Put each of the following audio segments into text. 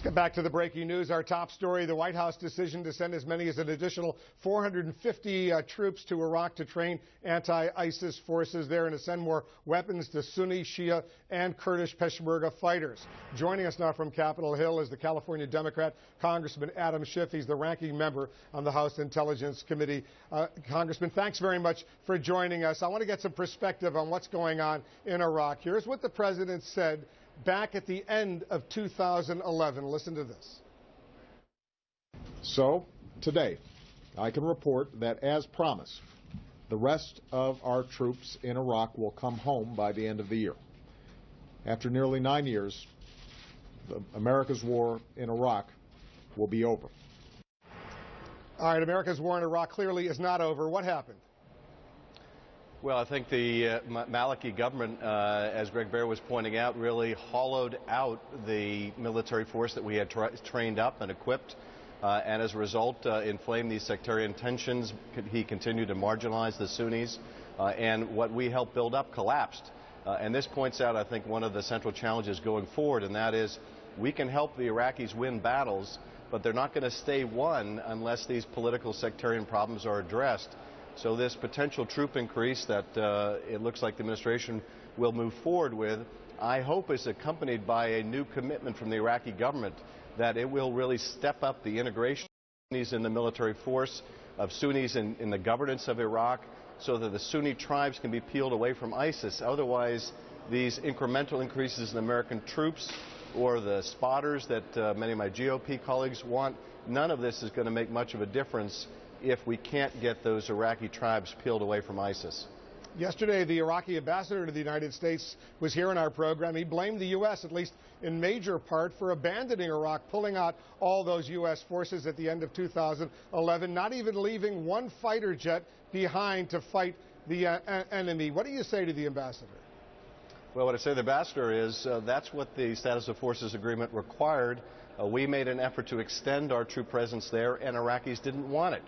Let's get back to the breaking news. Our top story, the White House decision to send as many as an additional 450 troops to Iraq to train anti-ISIS forces there and to send more weapons to Sunni, Shia, and Kurdish Peshmerga fighters. Joining us now from Capitol Hill is the California Democrat, Congressman Adam Schiff. He's the ranking member on the House Intelligence Committee. Congressman, thanks very much for joining us. I want to get some perspective on what's going on in Iraq. Here's what the president said back at the end of 2011. Listen to this. So, today, I can report that, as promised, the rest of our troops in Iraq will come home by the end of the year. After nearly 9 years, America's war in Iraq will be over. All right, America's war in Iraq clearly is not over. What happened? Well, I think the Maliki government, as Greg Baer was pointing out, really hollowed out the military force that we had trained up and equipped, and as a result inflamed these sectarian tensions. He continued to marginalize the Sunnis, and what we helped build up collapsed. And this points out, I think, one of the central challenges going forward, and that is we can help the Iraqis win battles, but they're not going to stay won unless these political sectarian problems are addressed. So this potential troop increase that it looks like the administration will move forward with, I hope is accompanied by a new commitment from the Iraqi government that it will really step up the integration of Sunnis in the military force, of Sunnis in the governance of Iraq, so that the Sunni tribes can be peeled away from ISIS. Otherwise, these incremental increases in American troops or the spotters that many of my GOP colleagues want, none of this is going to make much of a difference if we can't get those Iraqi tribes peeled away from ISIS. Yesterday, the Iraqi ambassador to the United States was here in our program. He blamed the U.S., at least in major part, for abandoning Iraq, pulling out all those U.S. forces at the end of 2011, not even leaving one fighter jet behind to fight the enemy. What do you say to the ambassador? Well, what I say to the ambassador is that's what the Status of Forces Agreement required. We made an effort to extend our troop presence there, and Iraqis didn't want it.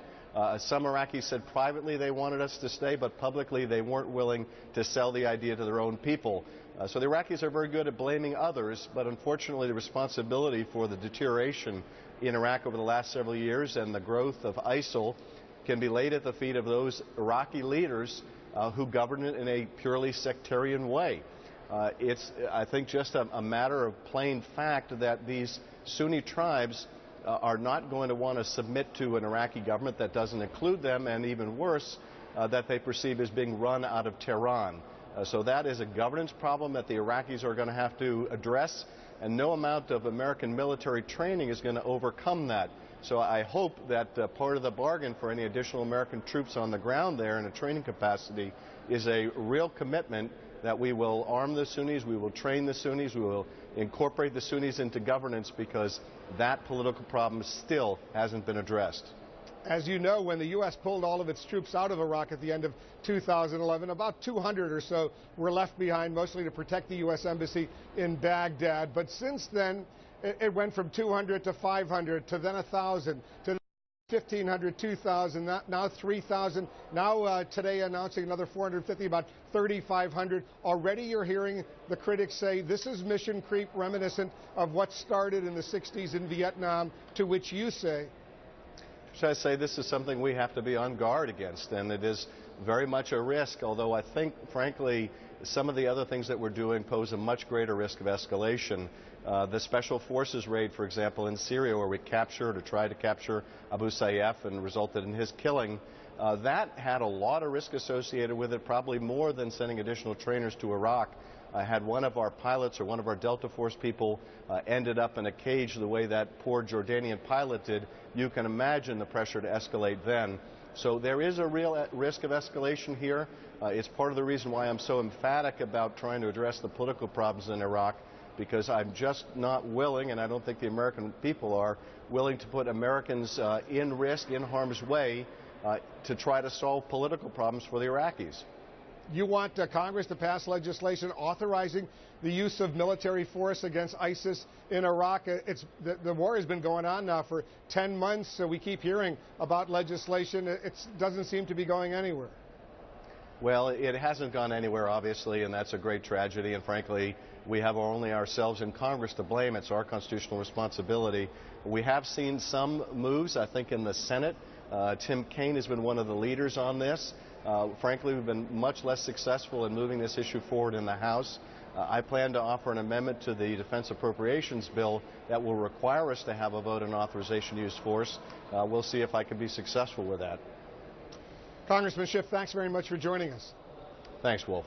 Some Iraqis said privately they wanted us to stay, but publicly they weren't willing to sell the idea to their own people. So the Iraqis are very good at blaming others, but unfortunately the responsibility for the deterioration in Iraq over the last several years and the growth of ISIL can be laid at the feet of those Iraqi leaders who govern it in a purely sectarian way. It's, I think, just a matter of plain fact that these Sunni tribes are not going to want to submit to an Iraqi government that doesn't include them, and even worse, that they perceive as being run out of Tehran. So that is a governance problem that the Iraqis are going to have to address, and no amount of American military training is going to overcome that. So I hope that part of the bargain for any additional American troops on the ground there in a training capacity is a real commitment that we will arm the Sunnis, we will train the Sunnis, we will incorporate the Sunnis into governance, because that political problem still hasn't been addressed. As you know, when the U.S. pulled all of its troops out of Iraq at the end of 2011, about 200 or so were left behind, mostly to protect the U.S. Embassy in Baghdad. But since then, it went from 200 to 500 to then 1,000 to 1,500, 2,000, now 3,000. Now today announcing another 450, about 3,500. Already you're hearing the critics say this is mission creep reminiscent of what started in the 60s in Vietnam, to which you say? Should I say this is something we have to be on guard against, and it is very much a risk, although I think, frankly, some of the other things that we're doing pose a much greater risk of escalation. The Special Forces raid, for example, in Syria, where we captured or tried to capture Abu Sayyaf and resulted in his killing, that had a lot of risk associated with it, probably more than sending additional trainers to Iraq. Had one of our pilots or one of our Delta Force people ended up in a cage the way that poor Jordanian pilot did, you can imagine the pressure to escalate then. So there is a real risk of escalation here. It's part of the reason why I'm so emphatic about trying to address the political problems in Iraq, because I'm just not willing, and I don't think the American people are willing, to put Americans in risk, in harm's way, to try to solve political problems for the Iraqis. You want Congress to pass legislation authorizing the use of military force against ISIS in Iraq. The war has been going on now for 10 months, so we keep hearing about legislation. It doesn't seem to be going anywhere. Well, it hasn't gone anywhere, obviously, and that's a great tragedy. And frankly, we have only ourselves in Congress to blame. It's our constitutional responsibility. We have seen some moves, I think, in the Senate. Tim Kaine has been one of the leaders on this. Frankly, we've been much less successful in moving this issue forward in the House. I plan to offer an amendment to the Defense Appropriations Bill that will require us to have a vote on authorization to use force. We'll see if I can be successful with that. Congressman Schiff, thanks very much for joining us. Thanks, Wolf.